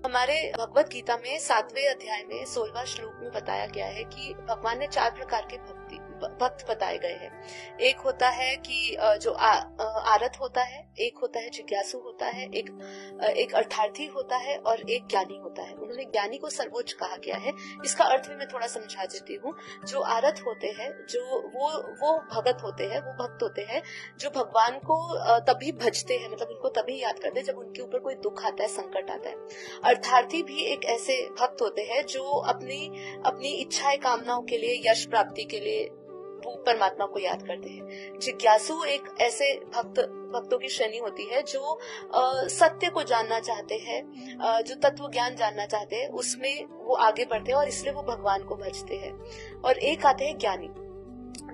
हमारे भगवत गीता में 7वें अध्याय में 16वां श्लोक में बताया गया है कि भगवान ने 4 प्रकार के भक्त बताए गए हैं। एक होता है कि जो आरत होता है, एक होता है जिज्ञासु होता है, एक अर्थार्थी होता है और एक ज्ञानी होता है। उन्होंने ज्ञानी को सर्वोच्च कहा गया है। इसका अर्थ भी मैं थोड़ा समझा देती हूँ। जो आरत होते हैं, जो वो भगत होते हैं, वो भक्त होते हैं जो भगवान को तभी भजते हैं, मतलब उनको तभी याद करते हैं जब उनके ऊपर कोई दुख आता है, संकट आता है। अर्थार्थी भी एक ऐसे भक्त होते हैं जो अपनी इच्छाएं, कामनाओं के लिए, यश प्राप्ति के लिए वो परमात्मा को याद करते हैं। जिज्ञासु एक ऐसे भक्तों की श्रेणी होती है जो सत्य को जानना चाहते हैं, जो तत्व ज्ञान जानना चाहते हैं, उसमें वो आगे बढ़ते हैं और इसलिए वो भगवान को भजते हैं। और एक आते हैं ज्ञानी।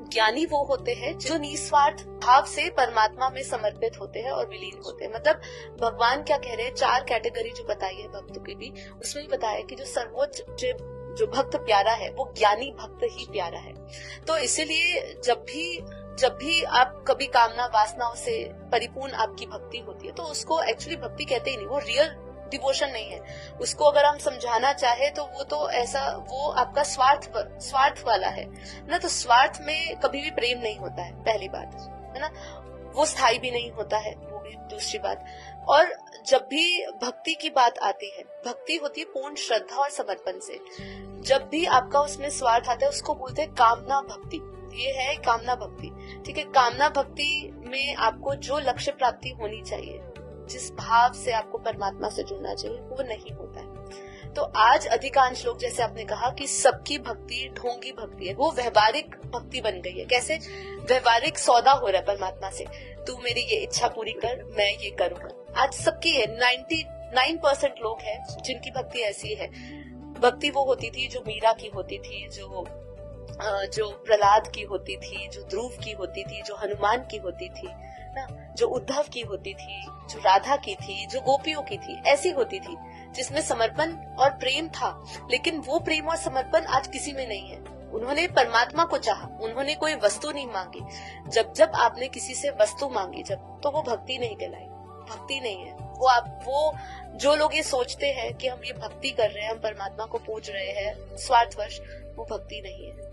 ज्ञानी वो होते हैं जो निस्वार्थ भाव से परमात्मा में समर्पित होते हैं और विलीन होते हैं। मतलब भगवान क्या कह रहे हैं, 4 कैटेगरी जो बताई है भक्तों की भी, उसमें भी बताया कि जो सर्वोच्च जो भक्त प्यारा है वो ज्ञानी भक्त ही प्यारा है। तो इसीलिए जब भी आप कभी कामना वासनाओं से परिपूर्ण आपकी भक्ति होती है तो उसको एक्चुअली भक्ति कहते ही नहीं, वो रियल डिवोशन नहीं है। उसको अगर हम समझाना चाहे तो वो तो ऐसा, वो आपका स्वार्थ वाला है ना। तो स्वार्थ में कभी भी प्रेम नहीं होता है, पहली बात है ना। वो स्थायी भी नहीं होता है, वो भी दूसरी बात। और जब भी भक्ति की बात आती है, भक्ति होती है पूर्ण श्रद्धा और समर्पण से। जब भी आपका उसमें स्वार्थ आता है उसको बोलते हैं कामना भक्ति। ये है कामना भक्ति, ठीक है। कामना भक्ति में आपको जो लक्ष्य प्राप्ति होनी चाहिए, जिस भाव से आपको परमात्मा से जुड़ना चाहिए, वो नहीं होता है। तो आज अधिकांश लोग, जैसे आपने कहा कि सबकी भक्ति ढोंगी भक्ति है, वो व्यवहारिक भक्ति बन गई है। कैसे? व्यवहारिक सौदा हो रहा है परमात्मा से, तू मेरी ये इच्छा पूरी कर, मैं ये करूंगा। आज सबकी है, 99% लोग हैं जिनकी भक्ति ऐसी है। भक्ति वो होती थी जो मीरा की होती थी, जो प्रहलाद की होती थी, जो ध्रुव की होती थी, जो हनुमान की होती थी ना, जो उद्धव की होती थी, जो राधा की थी, जो गोपियों की थी, ऐसी होती थी जिसमें समर्पण और प्रेम था। लेकिन वो प्रेम और समर्पण आज किसी में नहीं है। उन्होंने परमात्मा को चाहा, उन्होंने कोई वस्तु नहीं मांगी। जब आपने किसी से वस्तु मांगी तो वो भक्ति नहीं कहलाई, भक्ति नहीं है। वो जो लोग ये सोचते हैं कि हम ये भक्ति कर रहे हैं, हम परमात्मा को पूज रहे हैं स्वार्थवश, वो भक्ति नहीं है।